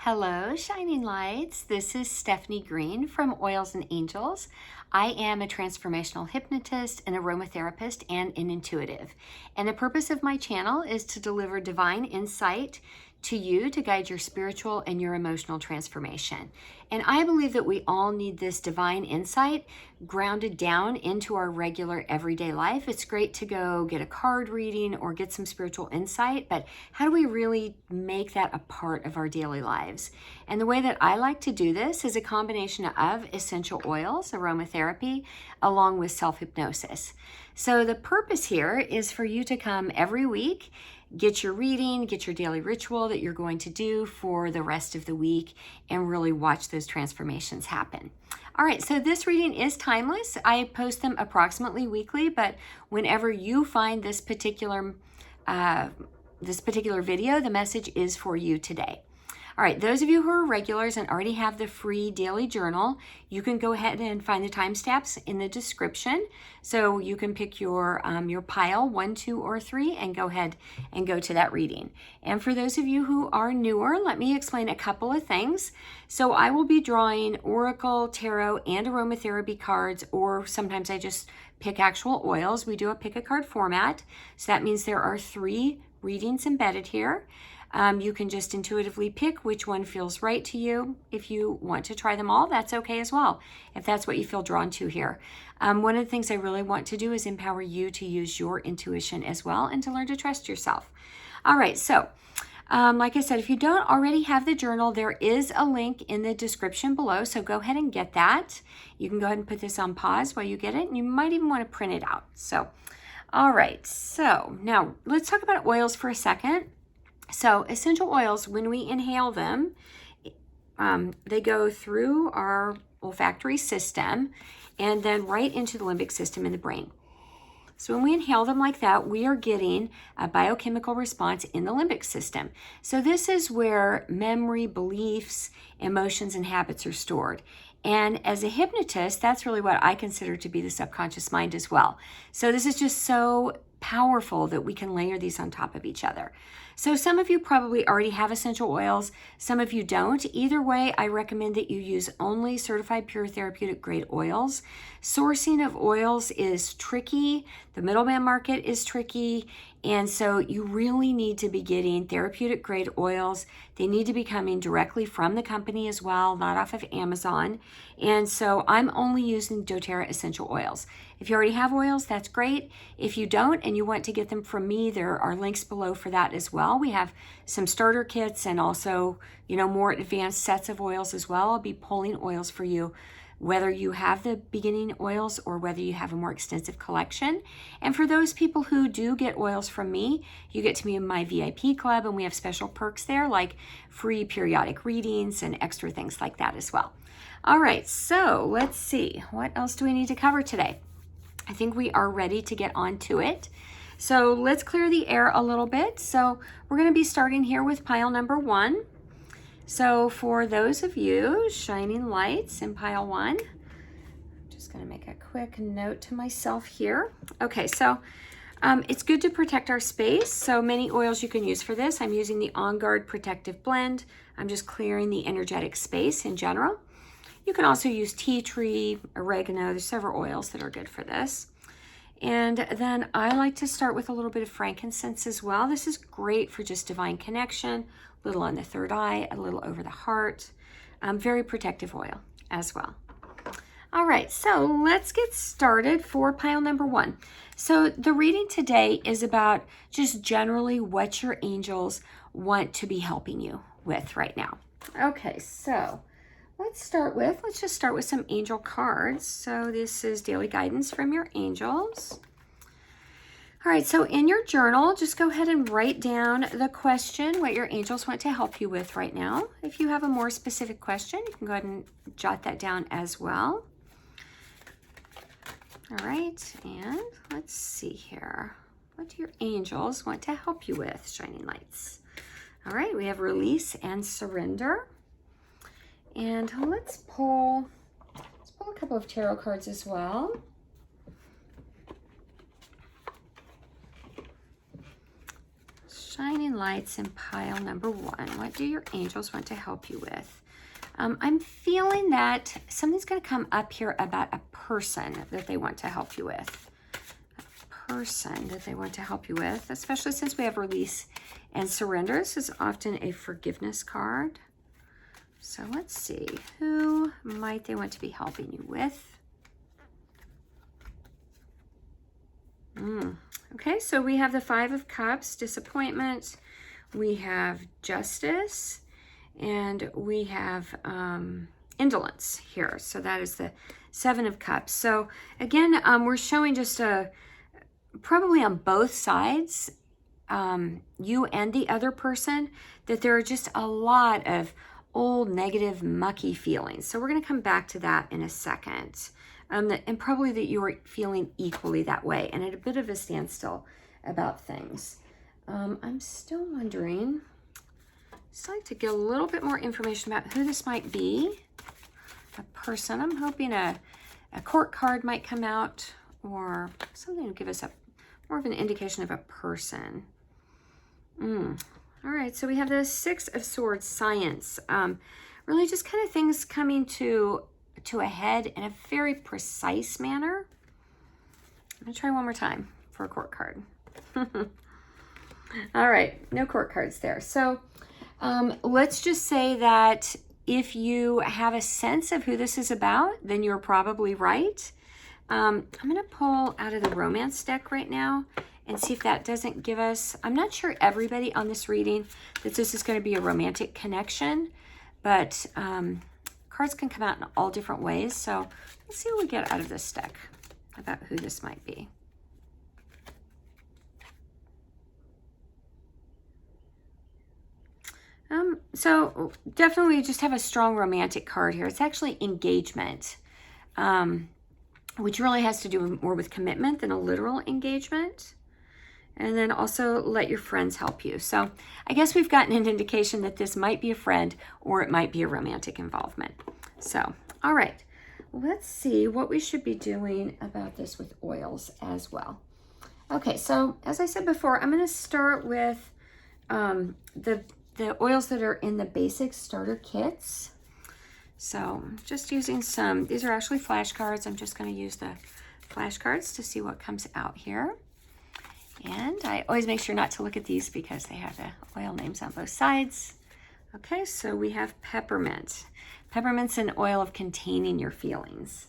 Hello, Shining Lights. This is Stephanie Green from Oils and Angels. I am a transformational hypnotist, an aromatherapist, and an intuitive. And the purpose of my channel is to deliver divine insight to you to guide your spiritual and your emotional transformation. And I believe that we all need this divine insight grounded down into our regular everyday life. It's great to go get a card reading or get some spiritual insight, but how do we really make that a part of our daily lives? And the way that I like to do this is a combination of essential oils, aromatherapy, along with self-hypnosis. So the purpose here is for you to come every week, get your reading, get your daily ritual that you're going to do for the rest of the week, and really watch those transformations happen. All right, so this reading is timeless. I post them approximately weekly, but whenever you find this particular video, the message is for you today. All right, those of you who are regulars and already have the free daily journal, you can go ahead and find the timestamps in the description. So you can pick your pile 1, 2, or 3 and go ahead and go to that reading. And for those of you who are newer, let me explain a couple of things. So I will be drawing Oracle, Tarot, and Aromatherapy cards, or sometimes I just pick actual oils. We do a pick a card format. So that means there are 3 readings embedded here. You can just intuitively pick which one feels right to you. If you want to try them all, that's okay as well, if that's what you feel drawn to here. One of the things I really want to do is empower you to use your intuition as well and to learn to trust yourself. All right, so like I said, if you don't already have the journal, there is a link in the description below, so go ahead and get that. You can go ahead and put this on pause while you get it, and you might even want to print it out. So, all right, so now let's talk about oils for a second. So essential oils, when we inhale them, they go through our olfactory system and then right into the limbic system in the brain. So when we inhale them like that, we are getting a biochemical response in the limbic system. So this is where memory, beliefs, emotions, and habits are stored. And as a hypnotist, that's really what I consider to be the subconscious mind as well. So this is just so powerful that we can layer these on top of each other. So some of you probably already have essential oils, some of you don't. Either way, I recommend that you use only certified pure therapeutic grade oils. Sourcing of oils is tricky. The middleman market is tricky. And so you really need to be getting therapeutic grade oils. They need to be coming directly from the company as well, not off of Amazon. And so I'm only using doTERRA essential oils. If you already have oils, that's great. If you don't and you want to get them from me, there are links below for that as well. We have some starter kits and also, more advanced sets of oils as well. I'll be pulling oils for you, whether you have the beginning oils or whether you have a more extensive collection. And for those people who do get oils from me, you get to be in my VIP club, and we have special perks there like free periodic readings and extra things like that as well. All right, so let's see. What else do we need to cover today? I think we are ready to get on to it. So let's clear the air a little bit. So we're going to be starting here with pile number 1. So for those of you shining lights in pile 1, I'm just going to make a quick note to myself here. Okay, so it's good to protect our space. So many oils you can use for this. I'm using the On Guard Protective Blend. I'm just clearing the energetic space in general. You can also use tea tree, oregano. There's several oils that are good for this. And then I like to start with a little bit of frankincense as well. This is great for just divine connection, a little on the third eye, a little over the heart. Very protective oil as well. All right, so let's get started for pile number 1. So the reading today is about just generally what your angels want to be helping you with right now. Okay, so let's just start with some angel cards. So this is daily guidance from your angels. All right, so in your journal, just go ahead and write down the question, what your angels want to help you with right now. If you have a more specific question, you can go ahead and jot that down as well. All right, and let's see here. What do your angels want to help you with, shining lights? All right, we have release and surrender. And let's pull a couple of tarot cards as well. Shining lights in pile number 1. What do your angels want to help you with? I'm feeling that something's going to come up here about a person that they want to help you with. A person that they want to help you with, especially since we have release and surrender. This is often a forgiveness card. So let's see, who might they want to be helping you with? Okay, so we have the 5 of Cups, disappointment. We have justice, and we have indolence here. So that is the 7 of Cups. So again, we're showing just probably on both sides, you and the other person, that there are just a lot of old, negative, mucky feelings. So we're going to come back to that in a second. And probably that you are feeling equally that way and at a bit of a standstill about things. I'm still wondering, I'd like to get a little bit more information about who this might be. A person. I'm hoping a court card might come out, or something to give us more of an indication of a person. All right, so we have the 6 of Swords, science. Really just kind of things coming to a head in a very precise manner. I'm going to try one more time for a court card. All right, no court cards there. So let's just say that if you have a sense of who this is about, then you're probably right. I'm going to pull out of the romance deck right now and see if that doesn't give us, I'm not sure everybody on this reading that this is going to be a romantic connection, but cards can come out in all different ways. So let's see what we get out of this deck about who this might be. So definitely just have a strong romantic card here. It's actually engagement, which really has to do more with commitment than a literal engagement. And then also let your friends help you. So I guess we've gotten an indication that this might be a friend or it might be a romantic involvement. So, all right, let's see what we should be doing about this with oils as well. Okay, so as I said before, I'm going to start with the oils that are in the basic starter kits. So just using some, these are actually flashcards. I'm just going to use the flashcards to see what comes out here. And I always make sure not to look at these because they have the oil names on both sides. Okay, so we have peppermint. Peppermint's an oil of containing your feelings.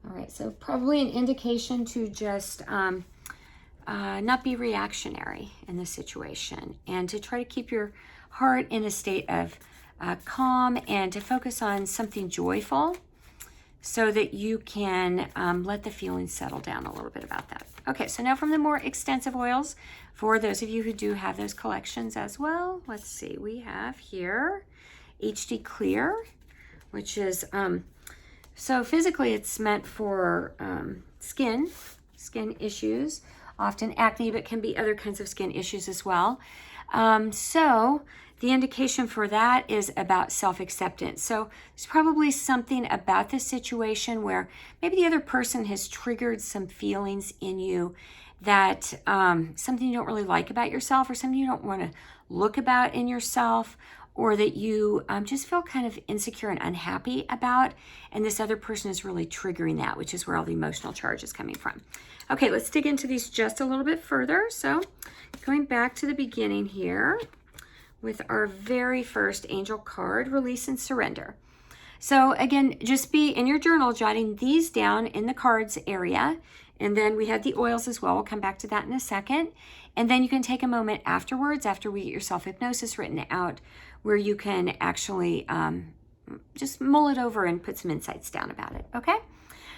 All right, so probably an indication to just not be reactionary in this situation and to try to keep your heart in a state of calm and to focus on something joyful so that you can let the feelings settle down a little bit about that. Okay, so now from the more extensive oils, for those of you who do have those collections as well, let's see, we have here HD Clear, which is, so physically it's meant for skin issues, often acne, but can be other kinds of skin issues as well. So the indication for that is about self-acceptance. So there's probably something about this situation where maybe the other person has triggered some feelings in you that something you don't really like about yourself or something you don't want to look about in yourself, or that you just feel kind of insecure and unhappy about, and this other person is really triggering that, which is where all the emotional charge is coming from. Okay, let's dig into these just a little bit further. So going back to the beginning here with our very first angel card, release and surrender. So again, just be in your journal jotting these down in the cards area, and then we have the oils as well. We'll come back to that in a second. And then you can take a moment afterwards, after we get your self-hypnosis written out, where you can actually just mull it over and put some insights down about it, okay?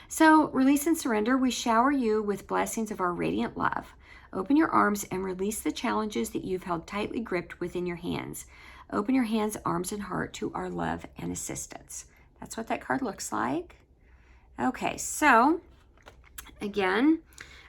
So release and surrender, we shower you with blessings of our radiant love. Open your arms and release the challenges that you've held tightly gripped within your hands. Open your hands, arms, and heart to our love and assistance. That's what that card looks like. Okay, so again,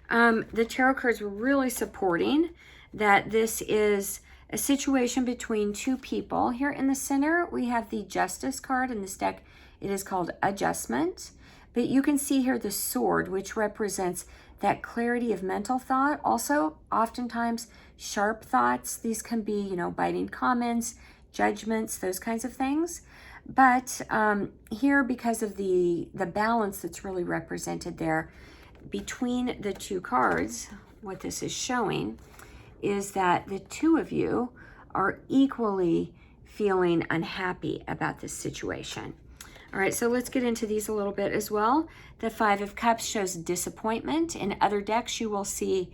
the tarot cards were really supporting that this is a situation between two people. Here in the center, we have the Justice card in this deck. It is called Adjustment. But you can see here the sword, which represents that clarity of mental thought. Also, oftentimes, sharp thoughts. These can be, you know, biting comments, judgments, those kinds of things. But here, because of the balance that's really represented there between the two cards, what this is showing is that the two of you are equally feeling unhappy about this situation. All right, so let's get into these a little bit as well. The Five of Cups shows disappointment. In other decks, you will see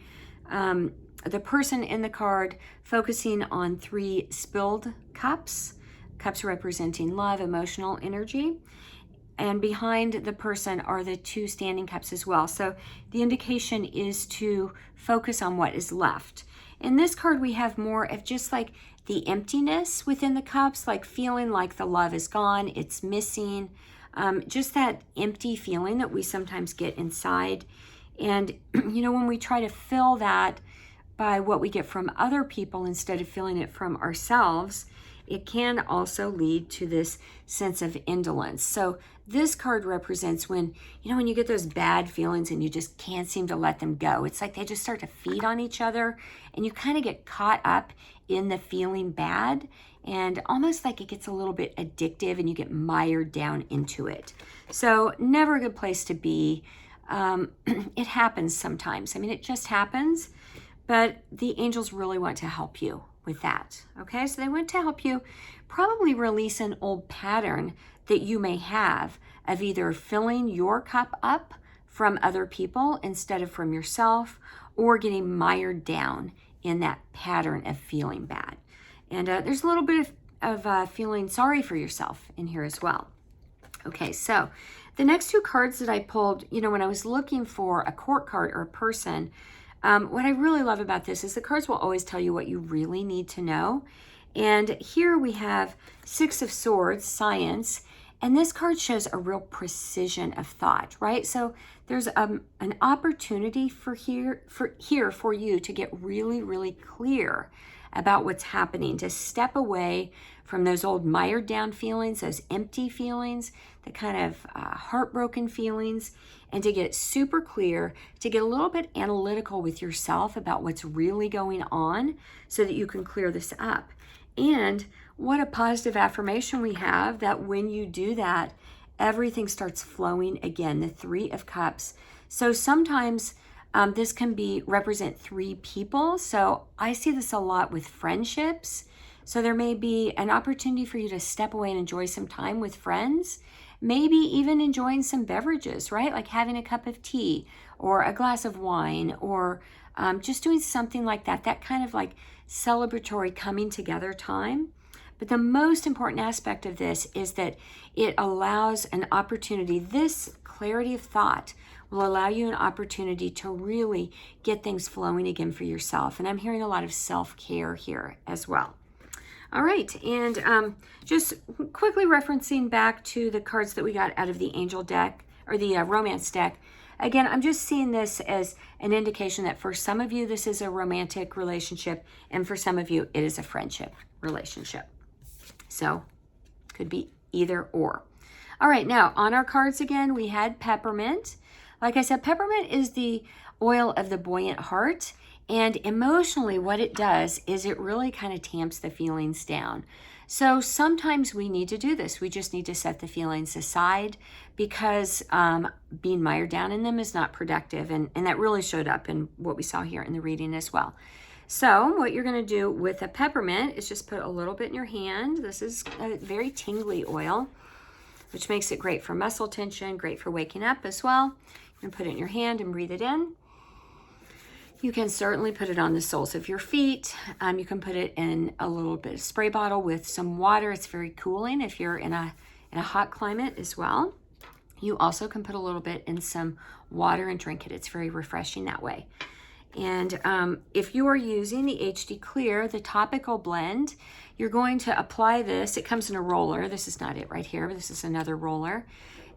the person in the card focusing on 3 spilled cups, cups representing love, emotional energy. And behind the person are the 2 standing cups as well. So the indication is to focus on what is left. In this card, we have more of just like the emptiness within the cups, like feeling like the love is gone, it's missing, just that empty feeling that we sometimes get inside. And, you know, when we try to fill that by what we get from other people instead of feeling it from ourselves, it can also lead to this sense of indolence. So this card represents when, you know, when you get those bad feelings and you just can't seem to let them go. It's like they just start to feed on each other and you kind of get caught up in the feeling bad, and almost like it gets a little bit addictive and you get mired down into it. So never a good place to be. It happens sometimes. I mean, it just happens, but the angels really want to help you with that. Okay, so they want to help you probably release an old pattern that you may have of either filling your cup up from other people instead of from yourself, or getting mired down in that pattern of feeling bad. And there's a little bit of feeling sorry for yourself in here as well. Okay, so the next 2 cards that I pulled, you know, when I was looking for a court card or a person, what I really love about this is the cards will always tell you what you really need to know. And here we have 6 of Swords, science, and this card shows a real precision of thought, right? So there's an opportunity for you to get really, really clear about what's happening, to step away from those old mired down feelings, those empty feelings, the kind of heartbroken feelings, and to get super clear, to get a little bit analytical with yourself about what's really going on so that you can clear this up. And what a positive affirmation we have that when you do that, everything starts flowing again, the 3 of Cups. So sometimes this can represent 3 people. So I see this a lot with friendships. So there may be an opportunity for you to step away and enjoy some time with friends, maybe even enjoying some beverages, right? Like having a cup of tea or a glass of wine, or just doing something like that, that kind of like celebratory coming together time. But the most important aspect of this is that it allows an opportunity. This clarity of thought will allow you an opportunity to really get things flowing again for yourself. And I'm hearing a lot of self-care here as well. All right, and just quickly referencing back to the cards that we got out of the angel deck, or the romance deck. Again, I'm just seeing this as an indication that for some of you, this is a romantic relationship, and for some of you, it is a friendship relationship. So, could be either or. All right, now on our cards again, we had peppermint. Like I said, peppermint is the oil of the buoyant heart. And emotionally, what it does is it really kind of tamps the feelings down. So sometimes we need to do this. We just need to set the feelings aside because being mired down in them is not productive. And that really showed up in what we saw here in the reading as well. So what you're going to do with a peppermint is just put a little bit in your hand. This is a very tingly oil, which makes it great for muscle tension, great for waking up as well. You're going to put it in your hand and breathe it in. You can certainly put it on the soles of your feet. You can put it in a little bit of spray bottle with some water. It's very cooling if you're in a hot climate as well. You also can put a little bit in some water and drink it. It's very refreshing that way. And if you are using the HD Clear, the topical blend, you're going to apply this. It comes in a roller. This is not it right here, but this is another roller.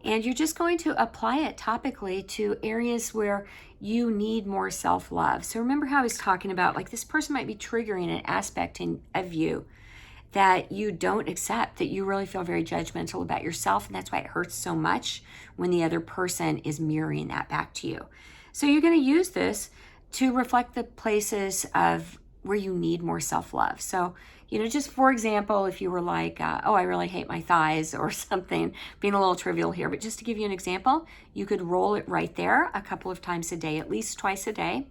And you're just going to apply it topically to areas where you need more self-love. So remember how I was talking about, like, this person might be triggering an aspect of you that you don't accept, that you really feel very judgmental about yourself. And that's why it hurts so much when the other person is mirroring that back to you. So you're going to use this to reflect the places of where you need more self-love. So, just for example, if you were like, oh, I really hate my thighs or something, being a little trivial here, but just to give you an example, you could roll it right there a couple of times a day, at least twice a day.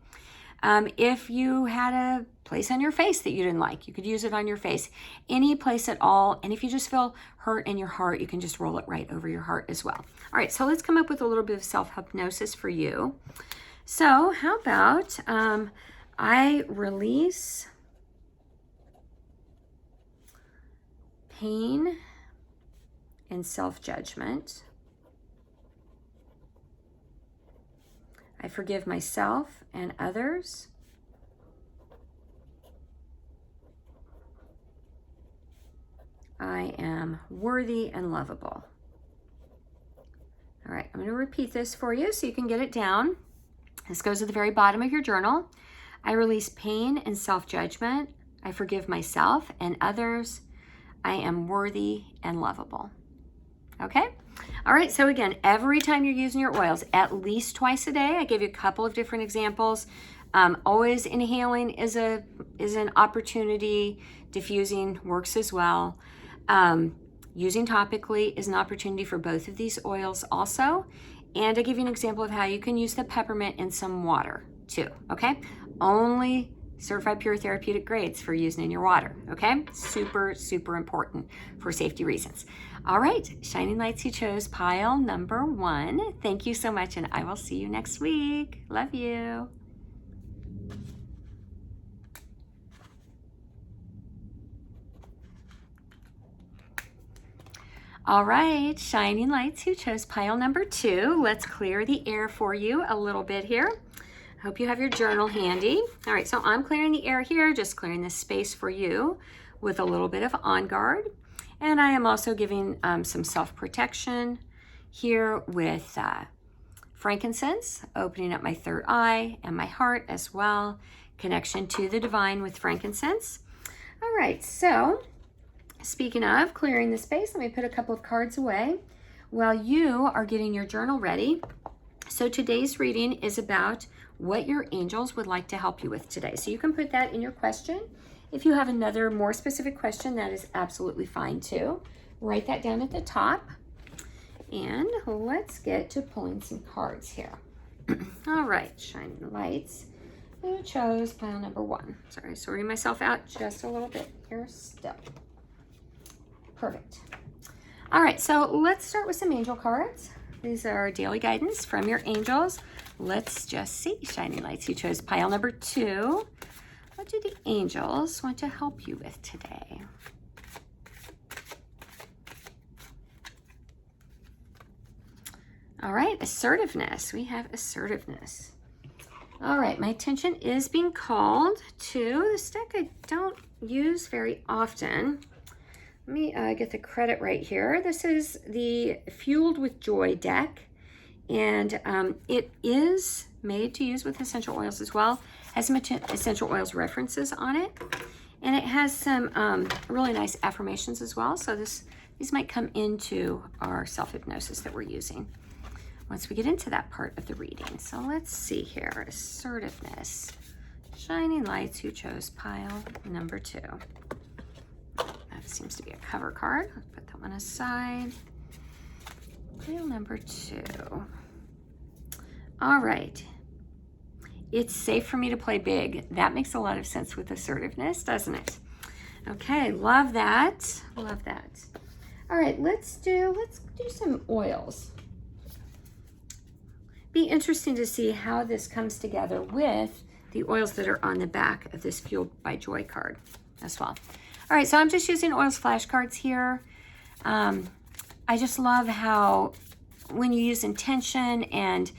If you had a place on your face that you didn't like, you could use it on your face, any place at all. And if you just feel hurt in your heart, you can just roll it right over your heart as well. All right, so let's come up with a little bit of self-hypnosis for you. So how about I release pain and self-judgment. I forgive myself and others. I am worthy and lovable. All right, I'm going to repeat this for you so you can get it down. This goes at the very bottom of your journal. I release pain and self-judgment. I forgive myself and others. I am worthy and lovable. Okay? All right, so again, every time you're using your oils, at least twice a day. I gave you a couple of different examples. Always inhaling is an opportunity. Diffusing works as well. Using topically is an opportunity for both of these oils also. And I give you an example of how you can use the peppermint in some water too, okay? Only certified pure therapeutic grades for using in your water, okay? Super, super important for safety reasons. All right, Shining Lights, you chose pile number 1. Thank you so much, and I will see you next week. Love you. All right, Shining Lights, who chose pile number 2. Let's clear the air for you a little bit here. Hope you have your journal handy. All right, so I'm clearing the air here, just clearing this space for you with a little bit of On Guard. And I am also giving some self-protection here with frankincense, opening up my third eye and my heart as well. Connection to the divine with frankincense. All right, so speaking of clearing the space, let me put a couple of cards away while you are getting your journal ready. So today's reading is about what your angels would like to help you with today. So you can put that in your question. If you have another more specific question, that is absolutely fine too. Write that down at the top. And let's get to pulling some cards here. All right, Shining Lights, who chose pile number 1? Sorry, sorting myself out just a little bit here still. Perfect. All right, so let's start with some angel cards. These are daily guidance from your angels. Let's just see, Shining Lights, you chose pile number 2. What do the angels want to help you with today? All right, assertiveness. We have assertiveness. All right, my attention is being called to this deck I don't use very often. Let me get the credit right here. This is the Fueled with Joy deck, and it is made to use with essential oils as well. Has some essential oils references on it, and it has some really nice affirmations as well. So these might come into our self-hypnosis that we're using once we get into that part of the reading. So let's see here. Assertiveness. Shining Lights, who chose pile number 2. That seems to be a cover card. Let's put that one aside. Pile number 2. All right. It's safe for me to play big. That makes a lot of sense with assertiveness, doesn't it? Okay, love that. Love that. All right, let's do some oils. Be interesting to see how this comes together with the oils that are on the back of this Fueled by Joy card as well. All right, so I'm just using oils flashcards here. I just love how when you use intention and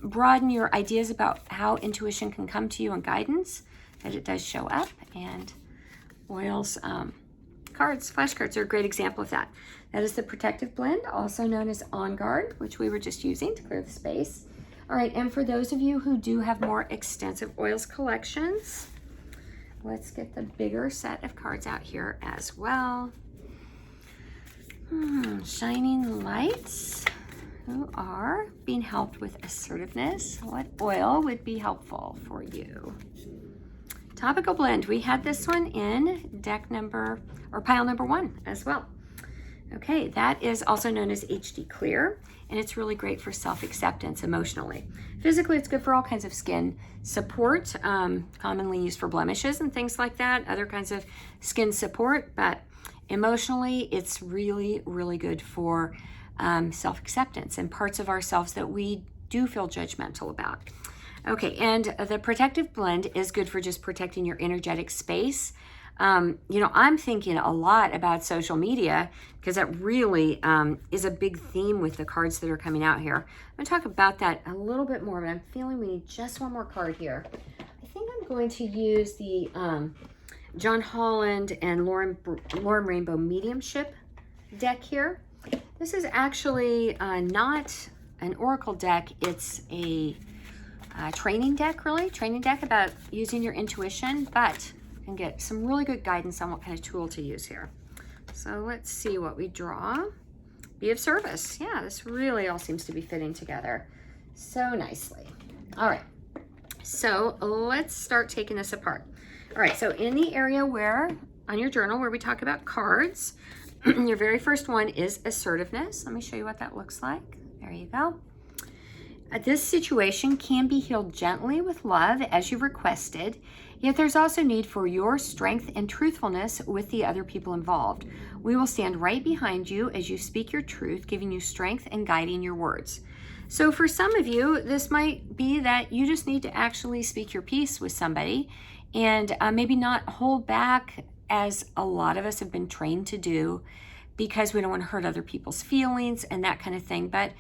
broaden your ideas about how intuition can come to you and guidance, that it does show up. And oils, cards, flashcards are a great example of that. That is the Protective Blend, also known as On Guard, which we were just using to clear the space. All right, and for those of you who do have more extensive oils collections, let's get the bigger set of cards out here as well. Shining lights who are being helped with assertiveness. What oil would be helpful for you? Topical blend. We had this one in deck number, or pile number 1 as well. Okay, that is also known as HD Clear, and it's really great for self-acceptance emotionally. Physically, it's good for all kinds of skin support, commonly used for blemishes and things like that, other kinds of skin support, but emotionally, it's really, really good for self-acceptance and parts of ourselves that we do feel judgmental about. Okay, and the protective blend is good for just protecting your energetic space. You know, I'm thinking a lot about social media because that really is a big theme with the cards that are coming out here. I'm going to talk about that a little bit more, but I'm feeling we need just one more card here. I think I'm going to use the John Holland and Lauren Rainbow Mediumship deck here. This is actually not an oracle deck. It's a training deck, really. Training deck about using your intuition, but you can get some really good guidance on what kind of tool to use here. So let's see what we draw. Be of service. Yeah, this really all seems to be fitting together so nicely. All right, so let's start taking this apart. All right, so in the area where, on your journal, where we talk about cards, your very first one is assertiveness. Let me show you what that looks like. There you go. This situation can be healed gently with love as you requested, yet there's also need for your strength and truthfulness with the other people involved. We will stand right behind you as you speak your truth, giving you strength and guiding your words. So for some of you, this might be that you just need to actually speak your piece with somebody and maybe not hold back, as a lot of us have been trained to do, because we don't want to hurt other people's feelings and that kind of thing. But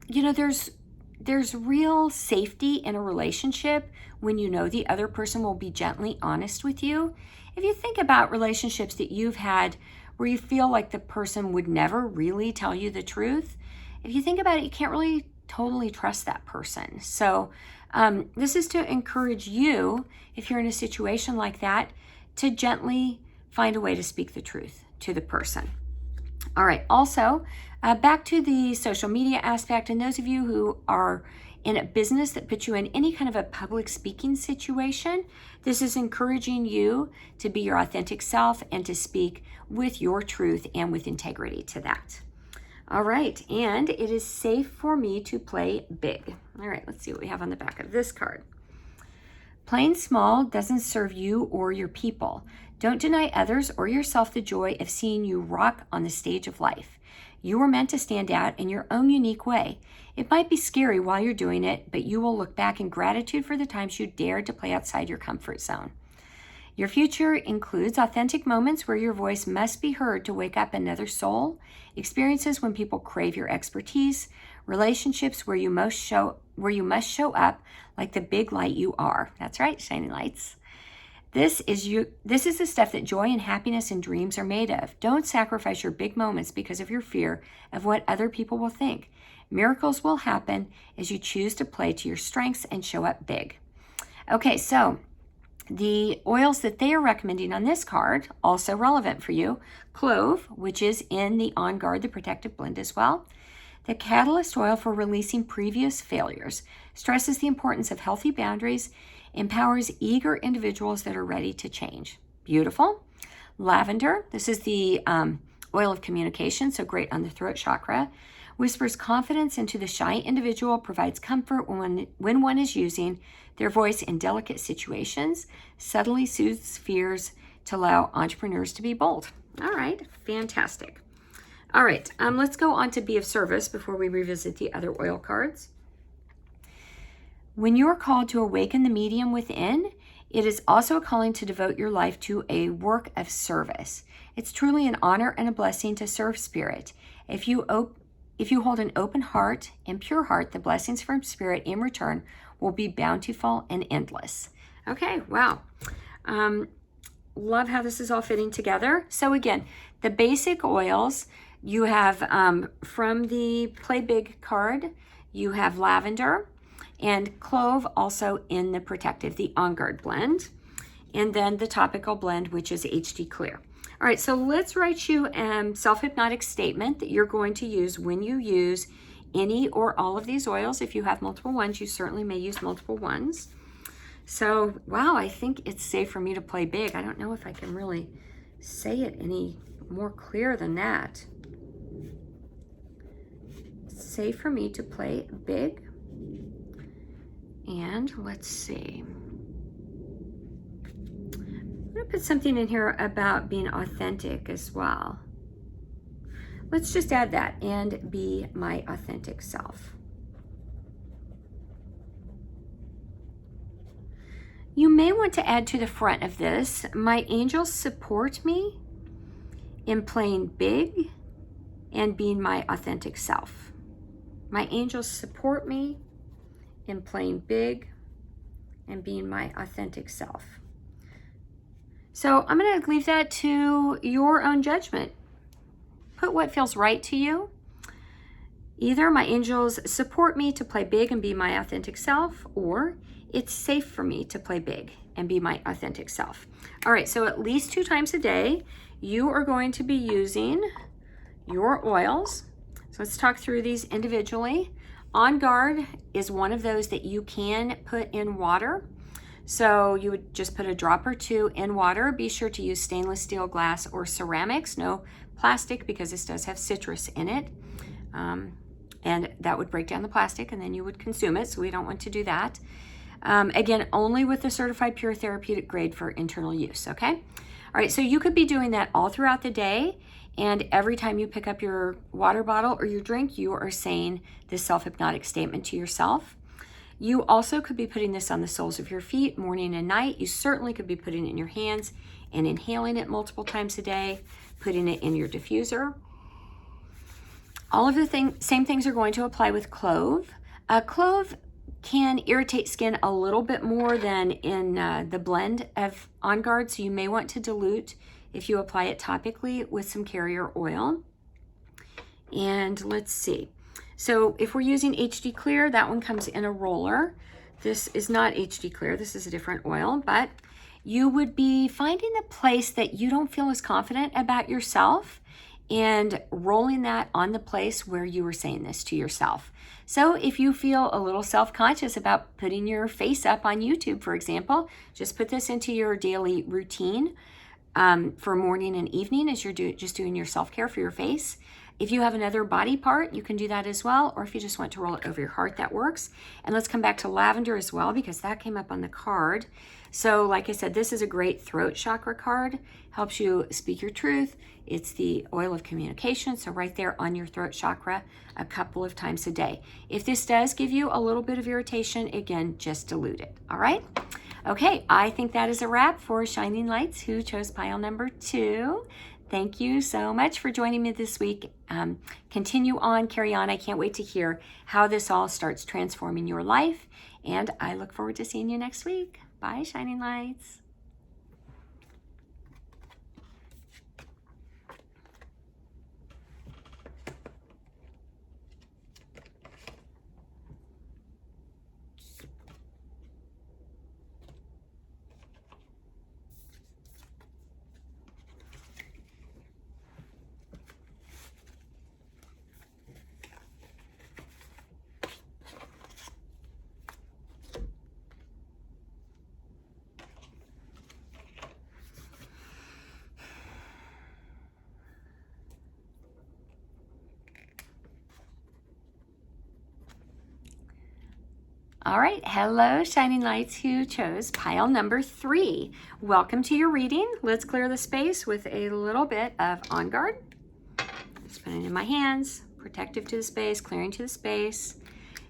you know, there's real safety in a relationship when you know the other person will be gently honest with you. If you think about relationships that you've had where you feel like the person would never really tell you the truth, if you think about it, you can't really totally trust that person. So this is to encourage you, if you're in a situation like that, to gently find a way to speak the truth to the person. All right, also, back to the social media aspect, and those of you who are in a business that puts you in any kind of a public speaking situation, this is encouraging you to be your authentic self and to speak with your truth and with integrity to that. All right, and it is safe for me to play big. All right, let's see what we have on the back of this card. Playing small doesn't serve you or your people. Don't deny others or yourself the joy of seeing you rock on the stage of life. You were meant to stand out in your own unique way. It might be scary while you're doing it, but you will look back in gratitude for the times you dared to play outside your comfort zone. Your future includes authentic moments where your voice must be heard to wake up another soul, experiences when people crave your expertise, relationships where you must show up like the big light you are. That's right, shining lights. This is the stuff that joy and happiness and dreams are made of. Don't sacrifice your big moments because of your fear of what other people will think. Miracles will happen as you choose to play to your strengths and show up big. Okay, so the oils that they are recommending on this card, also relevant for you. Clove, which is in the On Guard, the protective blend as well. The catalyst oil for releasing previous failures, stresses the importance of healthy boundaries, empowers eager individuals that are ready to change. Beautiful. Lavender, this is the oil of communication, so great on the throat chakra. Whispers confidence into the shy individual, provides comfort when one is using their voice in delicate situations, subtly soothes fears to allow entrepreneurs to be bold. All right, fantastic. All right, let's go on to be of service before we revisit the other oil cards. When you are called to awaken the medium within, it is also a calling to devote your life to a work of service. It's truly an honor and a blessing to serve spirit. If you hold an open heart and pure heart, the blessings from spirit in return will be bountiful and endless. Okay, wow. Love how this is all fitting together. So again, the basic oils, you have from the Play Big card, you have lavender and clove also in the protective, the On Guard blend. and then the topical blend, which is HD Clear. All right, so let's write you a self-hypnotic statement that you're going to use when you use any or all of these oils. If you have multiple ones, you certainly may use multiple ones. So, wow, I think it's safe for me to play big. I don't know if I can really say it any more clear than that. It's safe for me to play big. And let's see. I'm going to put something in here about being authentic as well. Let's just add that, and be my authentic self. You may want to add to the front of this, my angels support me in playing big and being my authentic self. My angels support me in playing big and being my authentic self. So I'm going to leave that to your own judgment. Put what feels right to you. Either my angels support me to play big and be my authentic self, or it's safe for me to play big and be my authentic self. All right, so at least 2 times a day, you are going to be using your oils. So let's talk through these individually. On Guard is one of those that you can put in water. So you would just put a drop or 2 in water. Be sure to use stainless steel, glass, or ceramics, no plastic, because this does have citrus in it. And that would break down the plastic and then you would consume it. So we don't want to do that. Again, only with the certified pure therapeutic grade for internal use, okay? All right, so you could be doing that all throughout the day, and every time you pick up your water bottle or your drink, you are saying this self-hypnotic statement to yourself. You also could be putting this on the soles of your feet morning and night. You certainly could be putting it in your hands and inhaling it multiple times a day, putting it in your diffuser. All of the same things are going to apply with clove. Clove can irritate skin a little bit more than in the blend of On Guard, so you may want to dilute if you apply it topically with some carrier oil. And let's see. So if we're using HD Clear, that one comes in a roller. This is not HD Clear, this is a different oil, but you would be finding the place that you don't feel as confident about yourself and rolling that on the place where you were saying this to yourself. So if you feel a little self-conscious about putting your face up on YouTube, for example, just put this into your daily routine for morning and evening as you're just doing your self-care for your face. If you have another body part, you can do that as well, or if you just want to roll it over your heart, that works. And let's come back to lavender as well, because that came up on the card. So like I said, this is a great throat chakra card, helps you speak your truth. It's the oil of communication, so right there on your throat chakra a couple of times a day. If this does give you a little bit of irritation, again, just dilute it, all right? Okay, I think that is a wrap for Shining Lights, who chose pile number 2. Thank you so much for joining me this week. Continue on, carry on. I can't wait to hear how this all starts transforming your life, and I look forward to seeing you next week. Bye, Shining Lights. All right, hello, Shining Lights, who chose pile number 3. Welcome to your reading. Let's clear the space with a little bit of On Guard. Just put it in my hands, protective to the space, clearing to the space,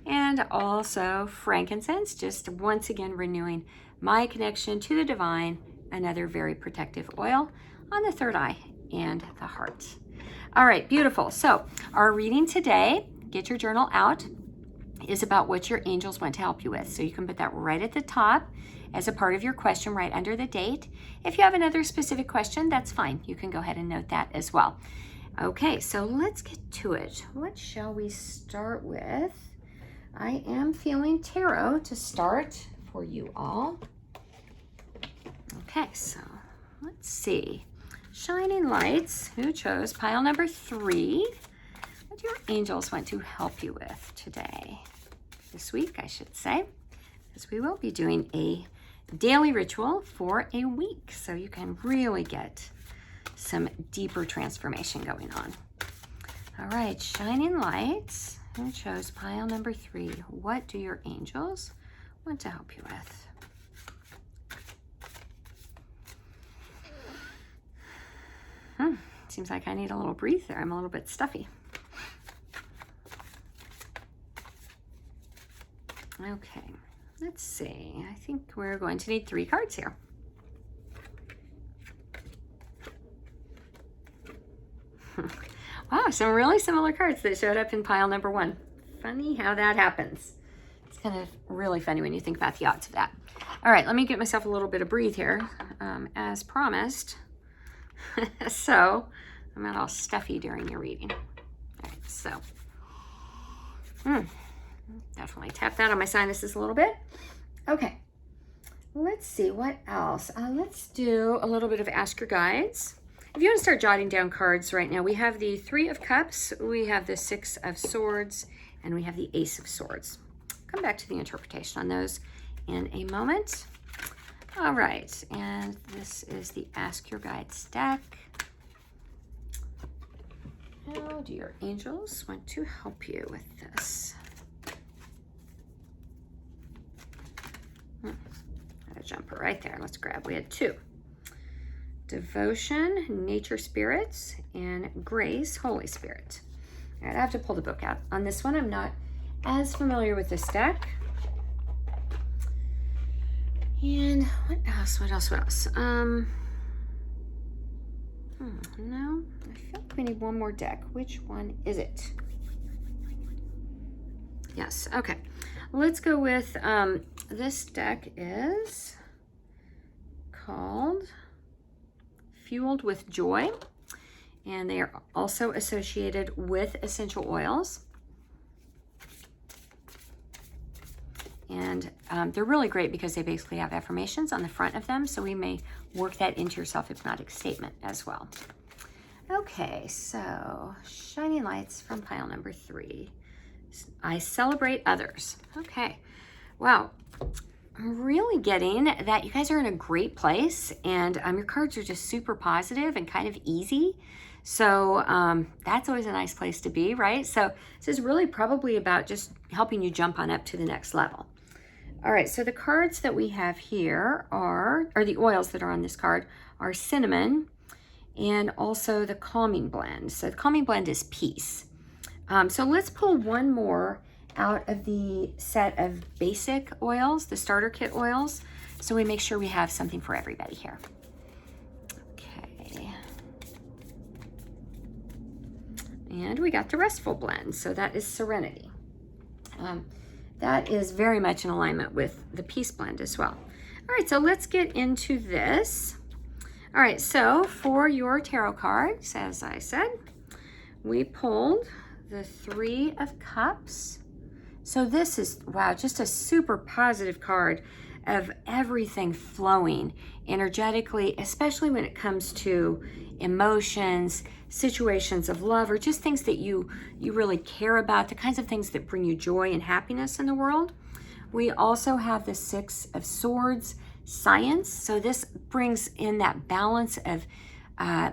and also frankincense, just once again renewing my connection to the divine, another very protective oil on the third eye and the heart. All right, beautiful. So our reading today, get your journal out, is about what your angels want to help you with. So you can put that right at the top as a part of your question right under the date. If you have another specific question, that's fine. You can go ahead and note that as well. Okay, so let's get to it. What shall we start with? I am feeling tarot to start for you all. Okay, so let's see. Shining lights, who chose pile number 3? What do your angels want to help you with today? This week, I should say, because we will be doing a daily ritual for a week, so you can really get some deeper transformation going on. All right, shining lights, who chose pile number 3? What do your angels want to help you with? Seems like I need a little breathe there. I'm a little bit stuffy. Okay, let's see. I think we're going to need 3 cards here. Wow, some really similar cards that showed up in pile number 1. Funny how that happens. It's kind of really funny when you think about the odds of that. All right, let me get myself a little bit of breathe here, as promised. So I'm not all stuffy during your reading. All right, so definitely tap that on my sinuses a little bit. Okay, let's see what else. Let's do a little bit of Ask Your Guides. If you want to start jotting down cards right now, we have the 3 of Cups, we have the 6 of Swords, and we have the Ace of Swords. Come back to the interpretation on those in a moment. All right, and this is the Ask Your Guides deck. How do your angels want to help you with this? Got a jumper right there. Let's grab. We had 2. Devotion, Nature Spirits, and Grace, Holy Spirit. All right, I have to pull the book out. On this one, I'm not as familiar with this deck. And what else? No, I feel like we need one more deck. Which one is it? Yes, okay. Let's go with, this deck is called Fueled with Joy, and they are also associated with essential oils. And they're really great because they basically have affirmations on the front of them, so we may work that into your self-hypnotic statement as well. Okay, so shining lights from pile number 3. I celebrate others. Okay, wow. I'm really getting that you guys are in a great place, and your cards are just super positive and kind of easy. So that's always a nice place to be, right? So this is really probably about just helping you jump on up to the next level. All right, so the cards that we have here or the oils that are on this card are cinnamon and also the calming blend. So the calming blend is peace. So let's pull one more out of the set of basic oils, the starter kit oils, so we make sure we have something for everybody here. Okay. And we got the restful blend, so that is serenity. That is very much in alignment with the peace blend as well. All right, so let's get into this. All right, so for your tarot cards, as I said, we pulled the 3 of Cups. So this is, wow, just a super positive card of everything flowing energetically, especially when it comes to emotions, situations of love, or just things that you really care about, the kinds of things that bring you joy and happiness in the world. We also have the 6 of Swords, science. So this brings in that balance of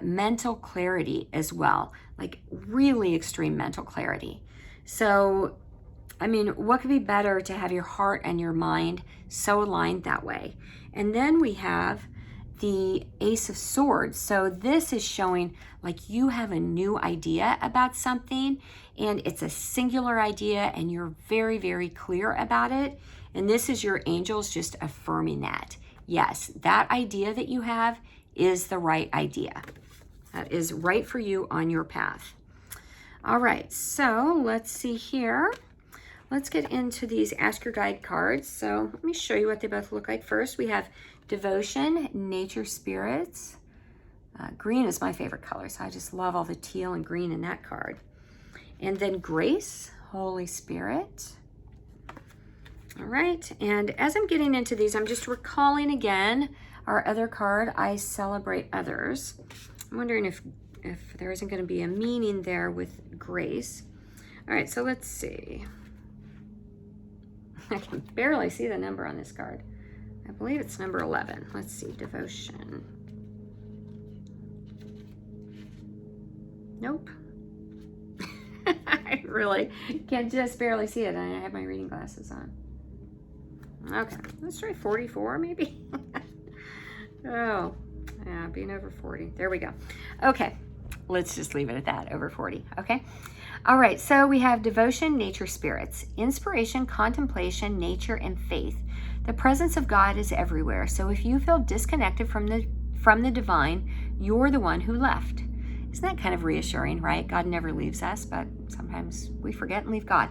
mental clarity as well, like really extreme mental clarity. So, I mean, what could be better to have your heart and your mind so aligned that way? And then we have the Ace of Swords. So this is showing like you have a new idea about something, and it's a singular idea, and you're very, very clear about it. And this is your angels just affirming that. Yes, that idea that you have is the right idea. That is right for you on your path. All right, so let's see here. Let's get into these Ask Your Guide cards. So let me show you what they both look like. First, we have Devotion, Nature Spirits. Green is my favorite color, so I just love all the teal and green in that card. And then Grace, Holy Spirit. All right, and as I'm getting into these, I'm just recalling again Our other card, I celebrate others. I'm wondering if there isn't going to be a meaning there with grace. All right, so let's see. I can barely see the number on this card. I believe it's number 11. Let's see, devotion. Nope. I really can just barely see it, and I have my reading glasses on. Okay, let's try 44 maybe. Oh, yeah, being over 40. There we go. Okay, let's just leave it at that, over 40, okay? All right, so we have devotion, nature, spirits, inspiration, contemplation, nature, and faith. The presence of God is everywhere, so if you feel disconnected from the divine, you're the one who left. Isn't that kind of reassuring, right? God never leaves us, but sometimes we forget and leave God.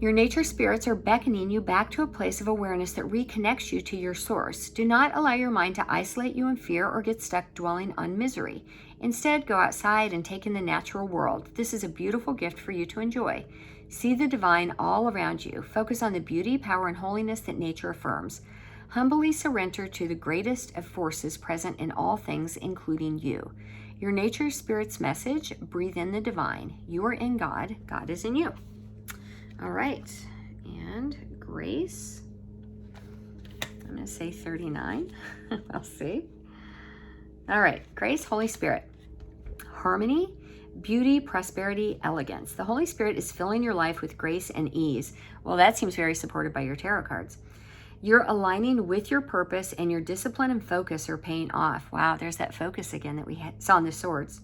Your nature spirits are beckoning you back to a place of awareness that reconnects you to your source. Do not allow your mind to isolate you in fear or get stuck dwelling on misery. Instead, go outside and take in the natural world. This is a beautiful gift for you to enjoy. See the divine all around you. Focus on the beauty, power, and holiness that nature affirms. Humbly surrender to the greatest of forces present in all things, including you. Your nature spirit's message, breathe in the divine. You are in God. God is in you. All right, and grace, I'm going to say 39. I'll see. All right, grace, Holy Spirit, harmony, beauty, prosperity, elegance. The Holy Spirit is filling your life with grace and ease. Well, that seems very supported by your tarot cards. You're aligning with your purpose, and your discipline and focus are paying off. Wow, there's that focus again that we saw in the swords.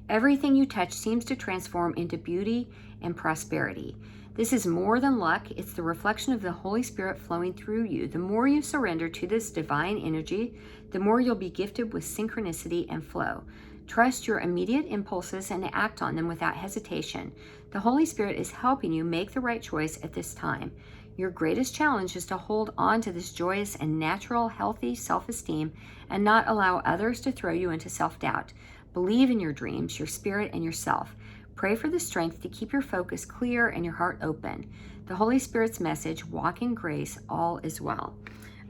Everything you touch seems to transform into beauty and prosperity. This is more than luck. It's the reflection of the Holy Spirit flowing through you. The more you surrender to this divine energy, the more you'll be gifted with synchronicity and flow. Trust your immediate impulses and act on them without hesitation. The Holy Spirit is helping you make the right choice at this time. Your greatest challenge is to hold on to this joyous and natural, healthy self-esteem and not allow others to throw you into self-doubt. Believe in your dreams, your spirit, and yourself. Pray for the strength to keep your focus clear and your heart open. The Holy Spirit's message, walk in grace, all is well.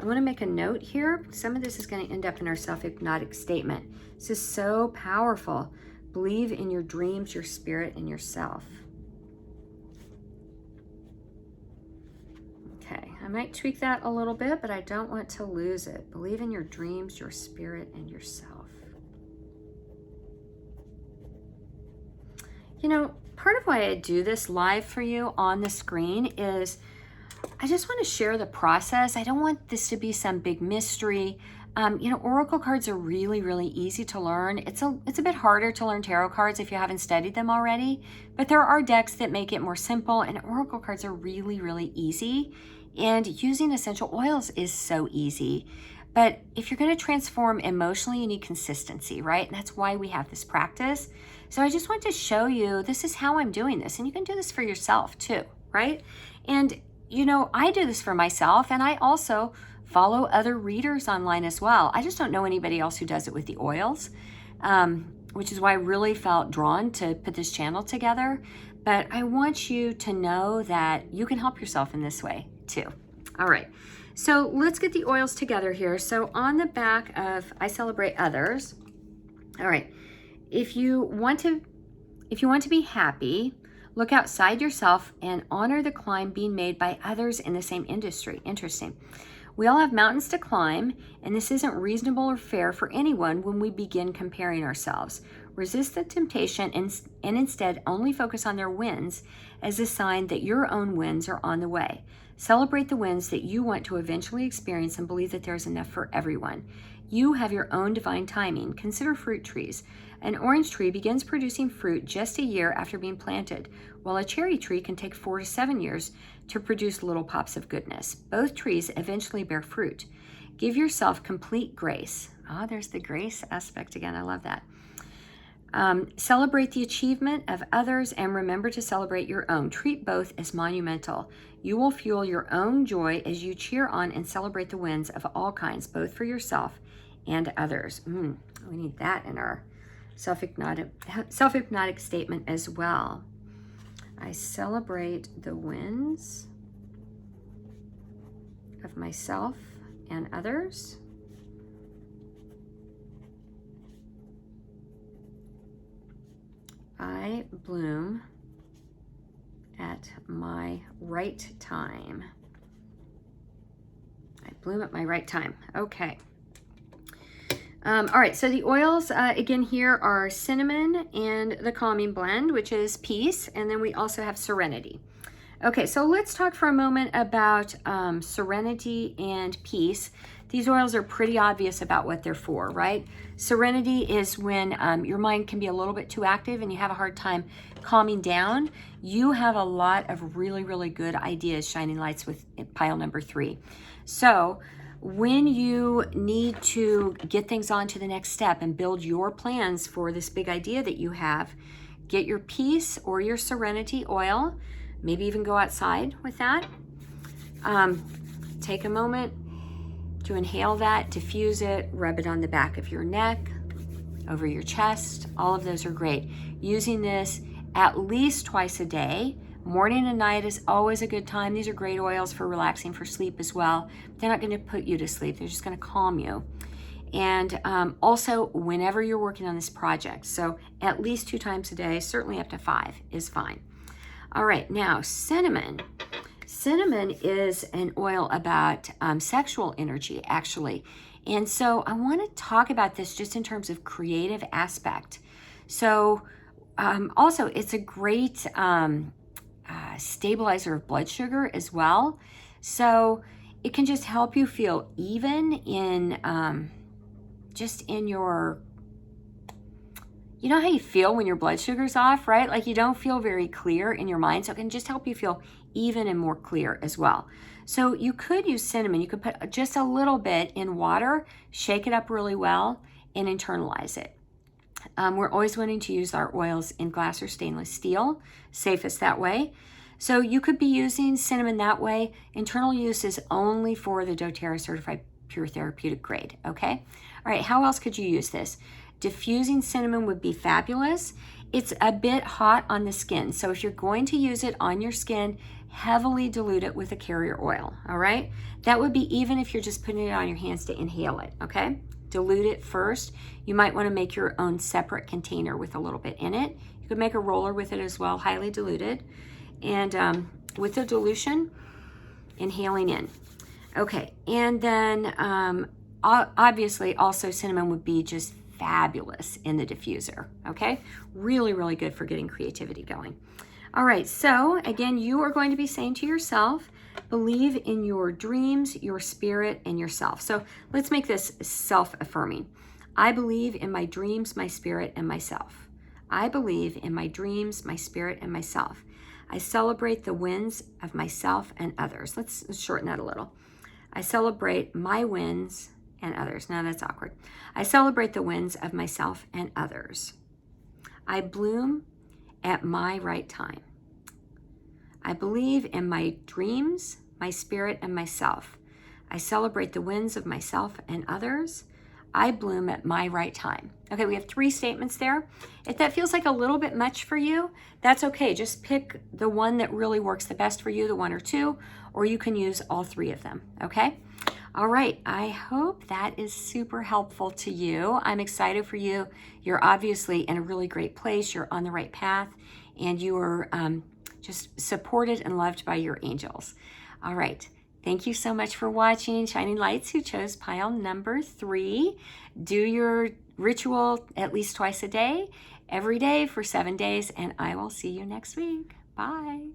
I want to make a note here. Some of this is going to end up in our self-hypnotic statement. This is so powerful. Believe in your dreams, your spirit, and yourself. Okay, I might tweak that a little bit, but I don't want to lose it. Believe in your dreams, your spirit, and yourself. You know, part of why I do this live for you on the screen is I just want to share the process. I don't want this to be some big mystery. You know, oracle cards are really, really easy to learn. It's a bit harder to learn tarot cards if you haven't studied them already, but there are decks that make it more simple, and oracle cards are really, really easy. And using essential oils is so easy. But if you're going to transform emotionally, you need consistency, right? And that's why we have this practice. So I just want to show you, this is how I'm doing this. And you can do this for yourself too, right? And, you know, I do this for myself, and I also follow other readers online as well. I just don't know anybody else who does it with the oils, which is why I really felt drawn to put this channel together. But I want you to know that you can help yourself in this way too. All right. So let's get the oils together here. So on the back of I Celebrate Others, all right, if you want to be happy, look outside yourself and honor the climb being made by others in the same industry. Interesting. We all have mountains to climb, and this isn't reasonable or fair for anyone when we begin comparing ourselves. Resist the temptation and instead only focus on their wins as a sign that your own wins are on the way. Celebrate the wins that you want to eventually experience and believe that there's enough for everyone. You have your own divine timing. Consider fruit trees. An orange tree begins producing fruit just a year after being planted, while a cherry tree can take 4 to 7 years to produce little pops of goodness. Both trees eventually bear fruit. Give yourself complete grace. Ah, there's the grace aspect again. I love that. Celebrate the achievement of others and remember to celebrate your own. Treat both as monumental. You will fuel your own joy as you cheer on and celebrate the wins of all kinds, both for yourself and others. We need that in our self-hypnotic statement as well. I celebrate the wins of myself and others. I bloom at my right time. I bloom at my right time. Okay. All right, so the oils, again, here are cinnamon and the calming blend, which is peace, and then we also have serenity. Okay, so let's talk for a moment about serenity and peace. These oils are pretty obvious about what they're for, right? Serenity is when your mind can be a little bit too active and you have a hard time calming down. You have a lot of really, really good ideas, shining lights with pile number 3. So when you need to get things on to the next step and build your plans for this big idea that you have, get your peace or your serenity oil, maybe even go outside with that. Take a moment to inhale that, diffuse it, rub it on the back of your neck, over your chest. All of those are great. Using this at least twice a day. Morning and night is always a good time. These are great oils for relaxing, for sleep as well. They're not going to put you to sleep. They're just going to calm you. And also whenever you're working on this project. So at least 2 times a day, certainly up to 5 is fine. All right, now cinnamon. Cinnamon is an oil about sexual energy, actually. And so I want to talk about this just in terms of creative aspect. So also, it's a great stabilizer of blood sugar as well. So it can just help you feel even in just in your, you know how you feel when your blood sugar's off, right? Like you don't feel very clear in your mind. So it can just help you feel even and more clear as well. So you could use cinnamon. You could put just a little bit in water, shake it up really well, and internalize it. We're always wanting to use our oils in glass or stainless steel, safest that way. So you could be using cinnamon that way. Internal use is only for the doTERRA certified pure therapeutic grade, okay? All right, how else could you use this? Diffusing cinnamon would be fabulous. It's a bit hot on the skin, so if you're going to use it on your skin, heavily dilute it with a carrier oil, all right? That would be even if you're just putting it on your hands to inhale it, okay? Dilute it first. You might want to make your own separate container with a little bit in it. You could make a roller with it as well, highly diluted. And with the dilution, inhaling in. Okay, and then obviously also cinnamon would be just fabulous in the diffuser, okay? Really, really good for getting creativity going. All right, so again, you are going to be saying to yourself, believe in your dreams, your spirit, and yourself. So let's make this self-affirming. I believe in my dreams, my spirit, and myself. I believe in my dreams, my spirit, and myself. I celebrate the wins of myself and others. Let's shorten that a little. I celebrate my wins and others. Now that's awkward. I celebrate the wins of myself and others. I bloom at my right time. I believe in my dreams, my spirit, and myself. I celebrate the wins of myself and others. I bloom at my right time. Okay, we have 3 statements there. If that feels like a little bit much for you, that's okay. Just pick the one that really works the best for you, the 1 or 2, or you can use all 3 of them, okay? All right, I hope that is super helpful to you. I'm excited for you. You're obviously in a really great place. You're on the right path, and you are just supported and loved by your angels. All right. Thank you so much for watching Shining Lights, who chose pile number 3. Do your ritual at least twice a day, every day for 7 days, and I will see you next week. Bye.